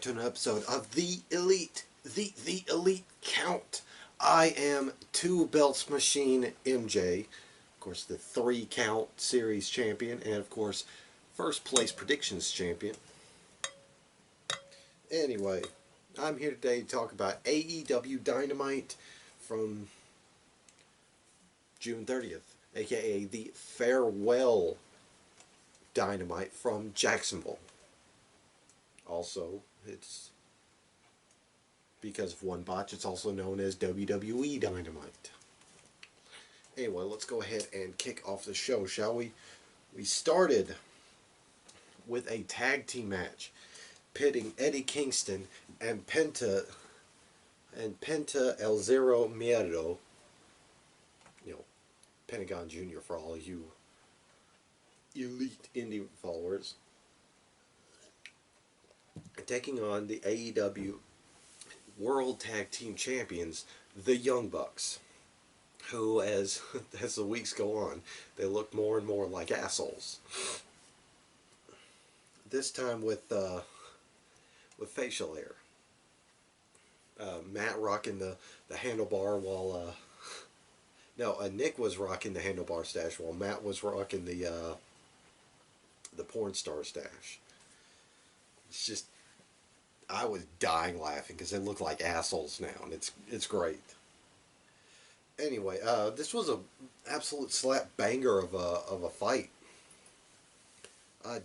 to an episode of The Elite, the Elite Count. I am Two Belts Machine MJ, of course the 3 Count Series champion, and of course first place predictions champion. Anyway, I'm here today to talk about AEW Dynamite from June 30th, aka the Farewell Dynamite from Jacksonville. Also, it's because of one botch, it's also known as WWE Dynamite. Anyway, let's go ahead and kick off the show, shall we? We started with a tag team match pitting Eddie Kingston and Penta El Zero Miedo, Pentagon Jr. for all you elite indie followers, taking on the AEW World Tag Team Champions, the Young Bucks, who, as the weeks go on, they look more and more like assholes. This time with facial hair. Matt rocking the handlebar while Nick was rocking the handlebar stash while Matt was rocking the porn star stash. It's just, I was dying laughing because they look like assholes now, and it's great. Anyway, this was a absolute slap banger of a fight.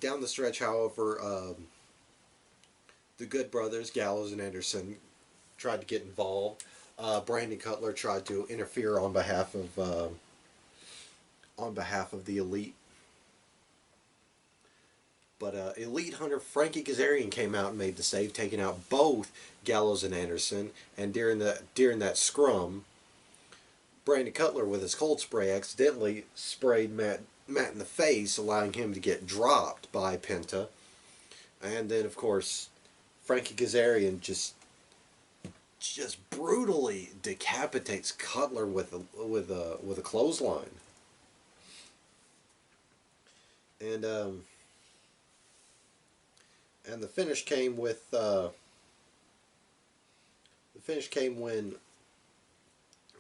Down the stretch, however, the Good Brothers, Gallows and Anderson, tried to get involved. Brandon Cutler tried to interfere on behalf of the Elite. But Elite Hunter Frankie Kazarian came out and made the save, taking out both Gallows and Anderson. And during that scrum, Brandon Cutler with his cold spray accidentally sprayed Matt in the face, allowing him to get dropped by Penta. And then, of course, Frankie Kazarian just brutally decapitates Cutler with a clothesline. And the finish came when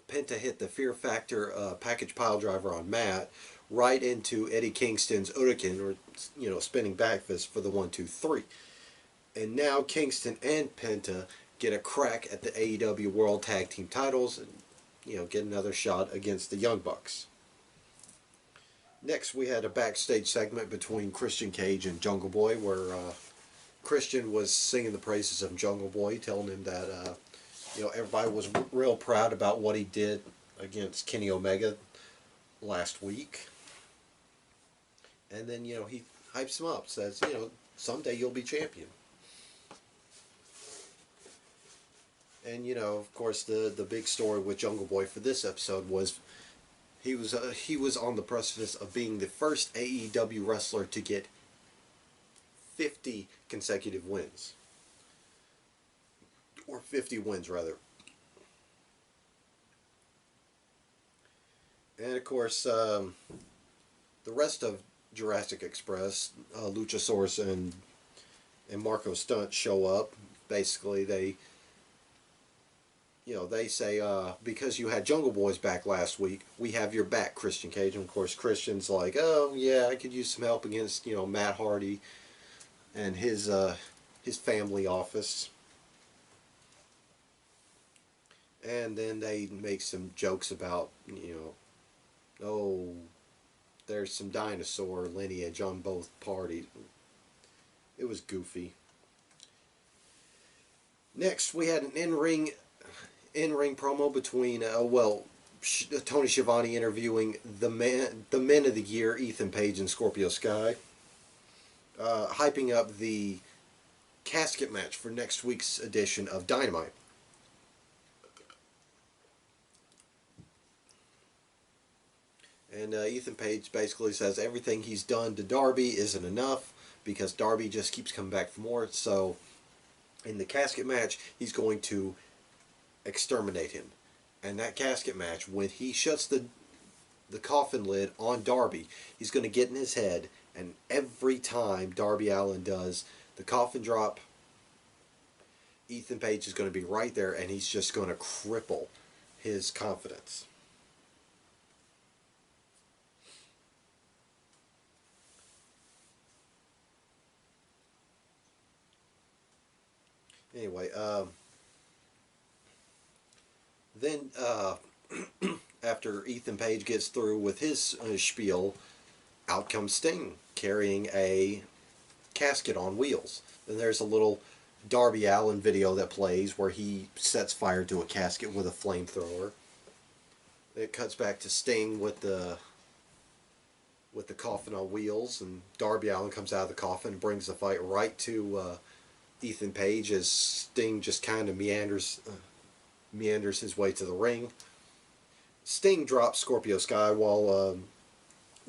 Penta hit the Fear Factor package pile driver on Matt right into Eddie Kingston's Uruken, or spinning back fist for the 1-2-3. And now Kingston and Penta get a crack at the AEW World Tag Team titles and get another shot against the Young Bucks. Next, we had a backstage segment between Christian Cage and Jungle Boy, where Christian was singing the praises of Jungle Boy, telling him that everybody was real proud about what he did against Kenny Omega last week. And then he hypes him up, says someday you'll be champion. And of course the big story with Jungle Boy for this episode was he was on the precipice of being the first AEW wrestler to get 50 consecutive wins. Or 50 wins, rather. And, of course, the rest of Jurassic Express, Luchasaurus and Marco Stunt show up. Basically, they say, because you had Jungle Boys back last week, we have your back, Christian Cage. And, of course, Christian's like, oh, yeah, I could use some help against, Matt Hardy and his family office. And then they make some jokes about, there's some dinosaur lineage on both parties. It was goofy. Next, we had an in-ring promo between, Tony Schiavone interviewing the men of the year, Ethan Page and Scorpio Sky, hyping up the casket match for next week's edition of Dynamite. And Ethan Page basically says everything he's done to Darby isn't enough because Darby just keeps coming back for more. So in the casket match, he's going to exterminate him. And that casket match, when he shuts the coffin lid on Darby, he's going to get in his head, and every time Darby Allin does the coffin drop Ethan Page is going to be right there, and he's just going to cripple his confidence. Anyway, then after Ethan Page gets through with his spiel, out comes Sting carrying a casket on wheels. Then there's a little Darby Allin video that plays where he sets fire to a casket with a flamethrower. It cuts back to Sting with the coffin on wheels, and Darby Allin comes out of the coffin and brings the fight right to Ethan Page as Sting just kind of meanders his way to the ring. Sting drops Scorpio Sky while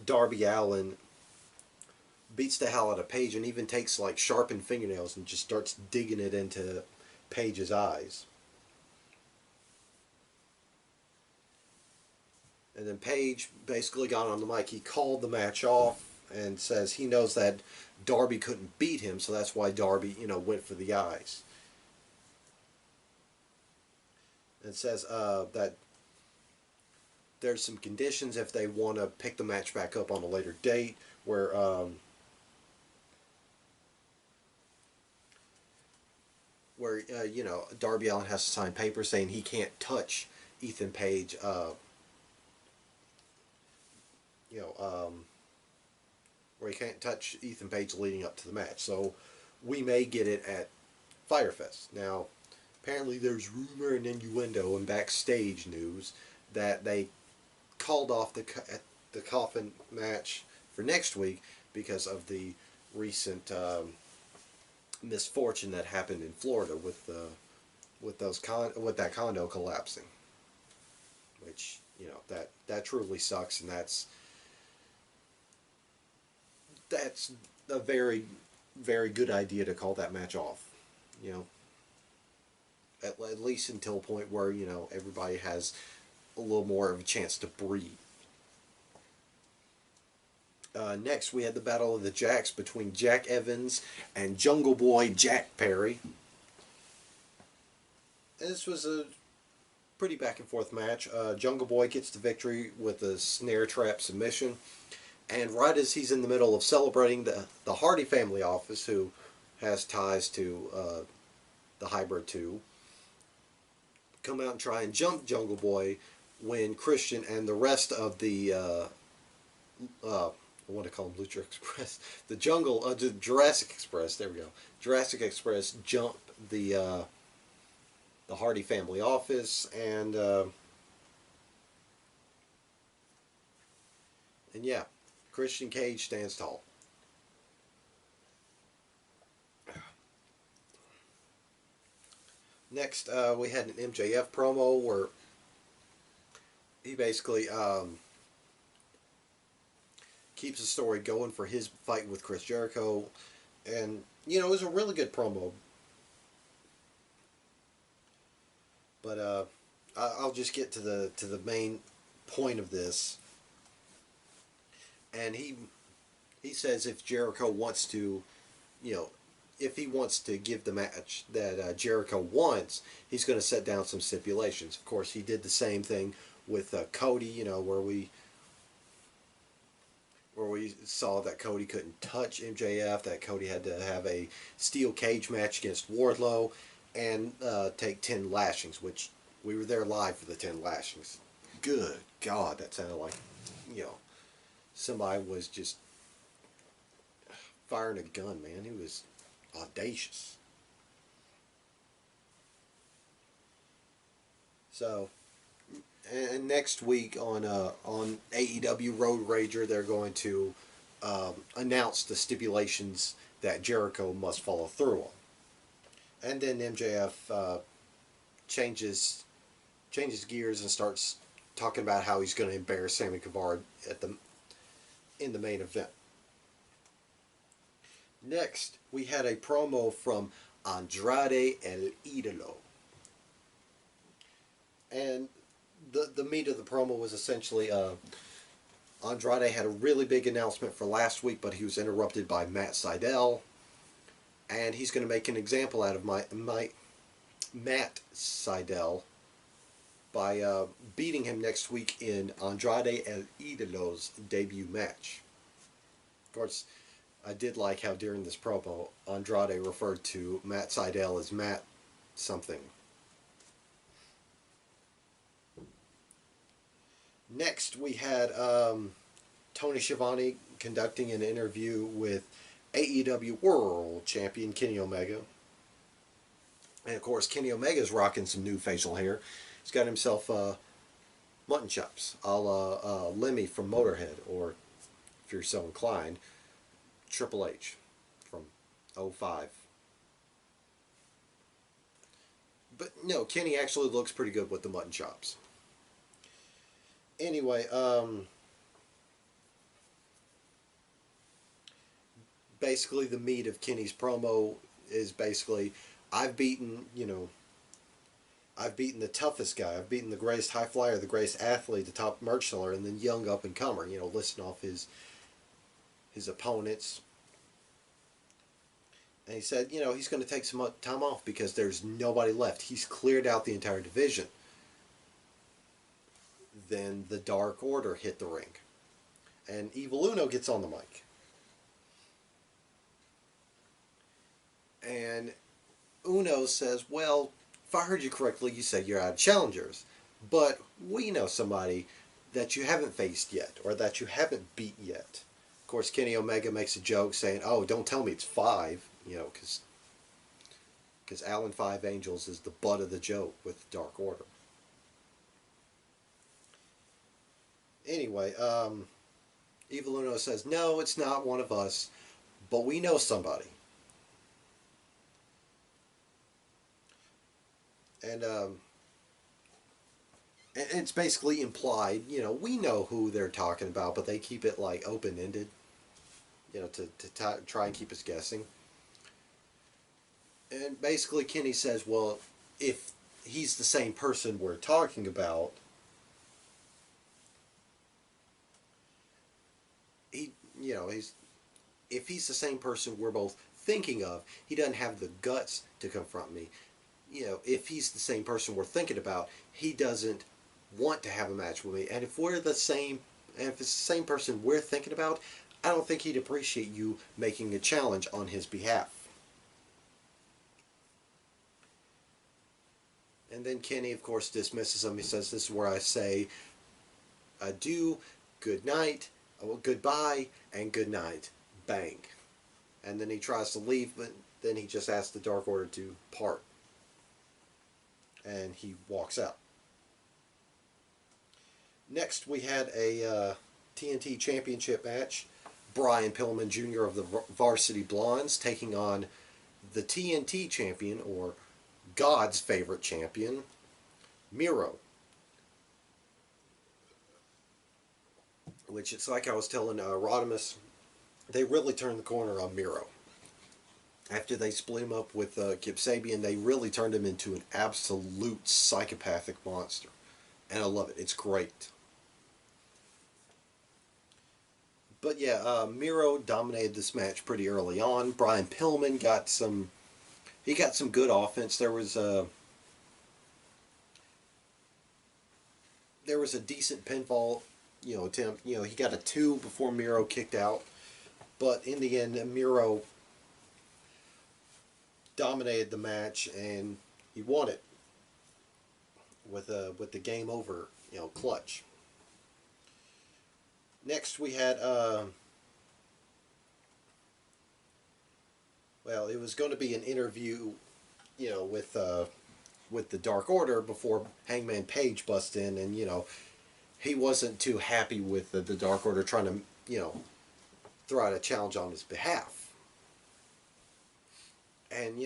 Darby Allin beats the hell out of Page and even takes like sharpened fingernails and just starts digging it into Page's eyes. And then Page basically got on the mic. He called the match off and says he knows that Darby couldn't beat him, so that's why Darby, went for the eyes. And says that there's some conditions if they want to pick the match back up on a later date, where Darby Allin has to sign papers saying he can't touch Ethan Page. Where he can't touch Ethan Page leading up to the match. So we may get it at Firefest. Now, apparently there's rumor and innuendo and backstage news that they called off the coffin match for next week because of the recent misfortune that happened in Florida with that condo collapsing, which that truly sucks, and that's a very, very good idea to call that match off. At least until a point where everybody has a little more of a chance to breathe. Next, we had the Battle of the Jacks between Jack Evans and Jungle Boy Jack Perry. This was a pretty back and forth match. Jungle Boy gets the victory with a snare trap submission. And right as he's in the middle of celebrating, the Hardy family office, who has ties to the Hybrid 2, come out and try and jump Jungle Boy when Christian and the rest of the I want to call them Lucha Express, the Jurassic Express, there we go, Jurassic Express jump the Hardy family office, and yeah, Christian Cage stands tall. Next, we had an MJF promo where he basically keeps the story going for his fight with Chris Jericho, and it was a really good promo. But I'll just get to the main point of this. And he says if Jericho wants to, if he wants to give the match that Jericho wants, he's going to set down some stipulations. Of course, he did the same thing with Cody, where we saw that Cody couldn't touch MJF, that Cody had to have a steel cage match against Wardlow and take 10 lashings, which we were there live for the 10 lashings. Good God, that sounded like, somebody was just firing a gun, man. He was audacious. So, and next week on AEW Road Rager, they're going to announce the stipulations that Jericho must follow through on. And then MJF changes gears and starts talking about how he's going to embarrass Sammy Guevara in the main event. Next, we had a promo from Andrade El Idolo. And the meat of the promo was essentially Andrade had a really big announcement for last week, but he was interrupted by Matt Sydal. And he's going to make an example out of Matt Sydal by beating him next week in Andrade El Idolo's debut match. Of course, I did like how during this promo, Andrade referred to Matt Sydal as Matt something. Next, we had Tony Schiavone conducting an interview with AEW World Champion Kenny Omega. And of course, Kenny Omega's rocking some new facial hair. He's got himself mutton chops, a la Lemmy from Motorhead, or if you're so inclined, Triple H from '05. But no, Kenny actually looks pretty good with the mutton chops. Anyway, basically the meat of Kenny's promo is basically, I've beaten, I've beaten the toughest guy. I've beaten the greatest high flyer, the greatest athlete, the top merch seller, and then young up and comer. Listing off his opponents. And he said, he's going to take some time off because there's nobody left. He's cleared out the entire division. Then the Dark Order hit the ring. And Evil Uno gets on the mic. And Uno says, well, if I heard you correctly, you said you're out of challengers. But we know somebody that you haven't faced yet, or that you haven't beat yet. Of course, Kenny Omega makes a joke saying, oh, don't tell me it's 5, because Alan Five Angels is the butt of the joke with Dark Order. Anyway, Evil Uno says, no, it's not one of us, but we know somebody. And it's basically implied, we know who they're talking about, but they keep it like open-ended, to try and keep us guessing. And basically Kenny says, well, if he's the same person we're talking about, if he's the same person we're both thinking of, he doesn't have the guts to confront me. If he's the same person we're thinking about, he doesn't want to have a match with me. And if it's the same person we're thinking about, I don't think he'd appreciate you making a challenge on his behalf. And then Kenny, of course, dismisses him. He says, this is where I say adieu, good night, goodbye, and good night. Bang. And then he tries to leave, but then he just asks the Dark Order to part. And he walks out. Next, we had a TNT Championship match. Brian Pillman Jr. of the Varsity Blondes taking on the TNT champion, or God's favorite champion, Miro. Which, it's like I was telling Rodimus, they really turned the corner on Miro. After they split him up with Kip Sabian, they really turned him into an absolute psychopathic monster. And I love it. It's great. But yeah, Miro dominated this match pretty early on. Brian Pillman got some good offense. There was a decent pinfall, attempt. He got a 2 before Miro kicked out. But in the end, Miro dominated the match and he won it with the game over, clutch. Next we had it was going to be an interview, with the Dark Order before Hangman Page bust in, and he wasn't too happy with the Dark Order trying to throw out a challenge on his behalf. And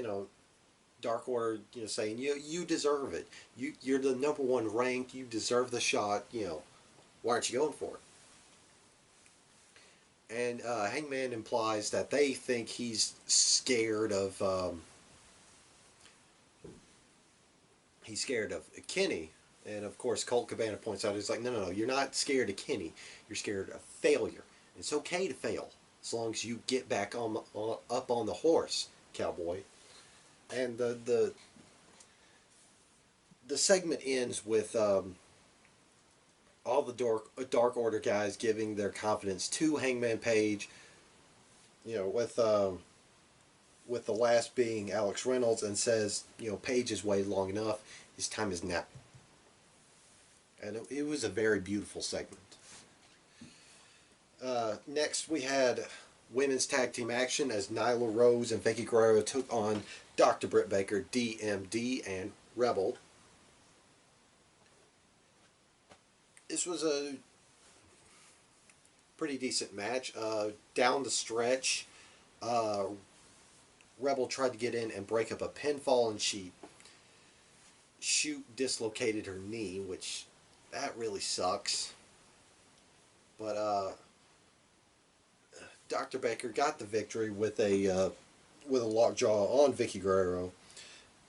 Dark Order saying you deserve it. You're the #1 ranked. You deserve the shot. Why aren't you going for it? And Hangman implies that they think he's scared of Kenny. And of course Colt Cabana points out, he's like, no, you're not scared of Kenny. You're scared of failure. It's okay to fail as long as you get back up on the horse, cowboy. And the the segment ends with all the Dark Order guys giving their confidence to Hangman Page. You know, with the last being Alex Reynolds, and says, you know, Page has waited long enough. His time is now. And it was a very beautiful segment. Next, we had women's tag team action as Nyla Rose and Vicky Guerrero took on Dr. Britt Baker, DMD, and Rebel. This was a pretty decent match. Down the stretch, Rebel tried to get in and break up a pinfall, and she dislocated her knee, which that really sucks. But Dr. Baker got the victory with a lockjaw on Vicky Guerrero,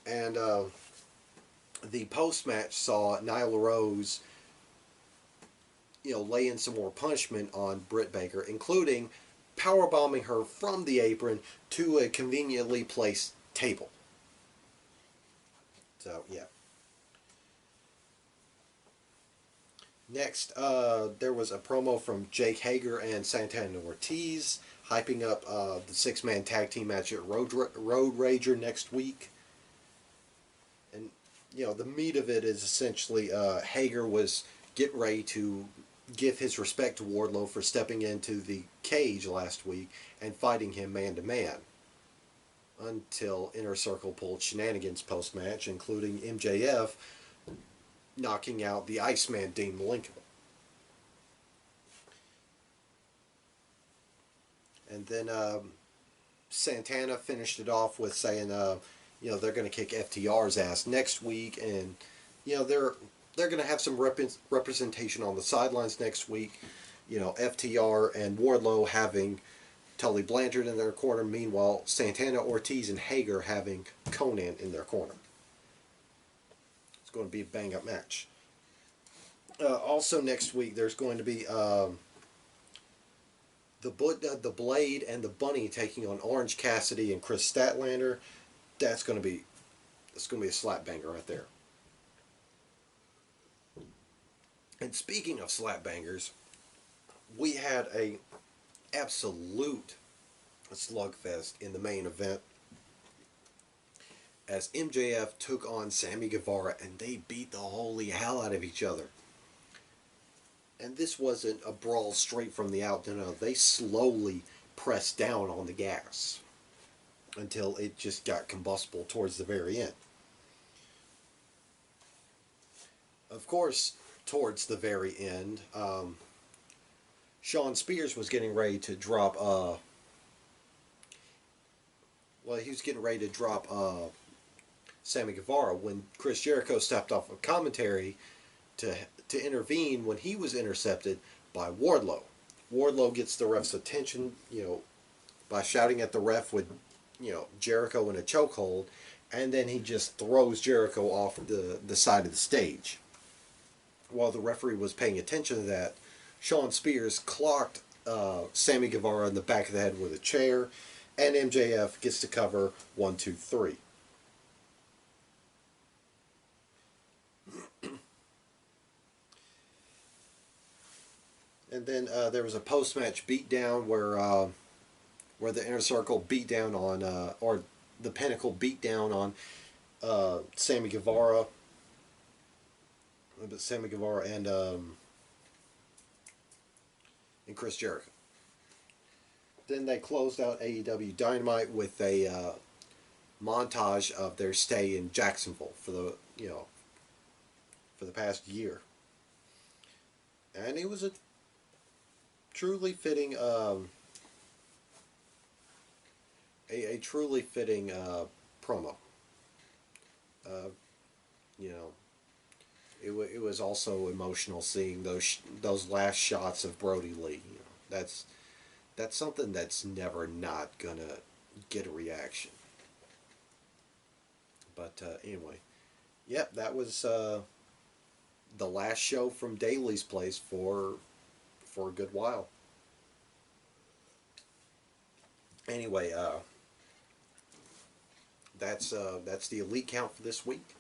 and the post match saw Nyla Rose, you know, lay in some more punishment on Britt Baker, including powerbombing her from the apron to a conveniently placed table. So yeah. Next, there was a promo from Jake Hager and Santana Ortiz, hyping up the six-man tag team match at Road Rager next week. And, you know, the meat of it is essentially Hager was getting ready to give his respect to Wardlow for stepping into the cage last week and fighting him man-to-man. Until Inner Circle pulled shenanigans post-match, including MJF knocking out the Iceman Dean Malenko. And then Santana finished it off with saying, you know, they're going to kick FTR's ass next week, and you know they're going to have some representation on the sidelines next week. You know, FTR and Wardlow having Tully Blanchard in their corner. Meanwhile, Santana, Ortiz, and Hager having Conan in their corner. It's going to be a bang-up match. Also next week, there's going to be the Blade and the Bunny taking on Orange Cassidy and Chris Statlander. That's going to be a slap banger right there. And speaking of slap bangers, we had a absolute slugfest in the main event as MJF took on Sammy Guevara, and they beat the holy hell out of each other. And this wasn't a brawl straight from the out. No, they slowly pressed down on the gas until it just got combustible towards the very end. Of course, towards the very end, Shawn Spears was getting ready to drop he was getting ready to drop Sammy Guevara when Chris Jericho stepped off of commentary to intervene when he was intercepted by Wardlow. Wardlow gets the ref's attention, you know, by shouting at the ref with, you know, Jericho in a chokehold, and then he just throws Jericho off the side of the stage. While the referee was paying attention to that, Shawn Spears clocked Sammy Guevara in the back of the head with a chair, and MJF gets to cover 1, 2, 3. And then there was a post-match beatdown where the Inner Circle beat down on, or the Pinnacle beat down on Sammy Guevara. But Sammy Guevara and Chris Jericho. Then they closed out AEW Dynamite with a montage of their stay in Jacksonville for the past year, and it was a truly fitting a truly fitting promo. You know, it was also emotional seeing those last shots of Brody Lee. You know, that's something that's never not gonna get a reaction. But anyway, yep, that was the last show from Daly's place for a good while. Anyway, that's the Elite Count for this week.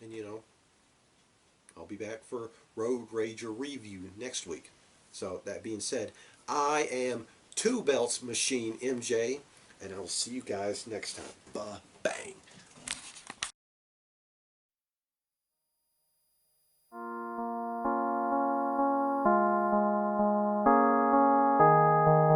And, you know, I'll be back for Road Rager review next week. So, that being said, I am Two Belts Machine MJ, and I'll see you guys next time. Bang.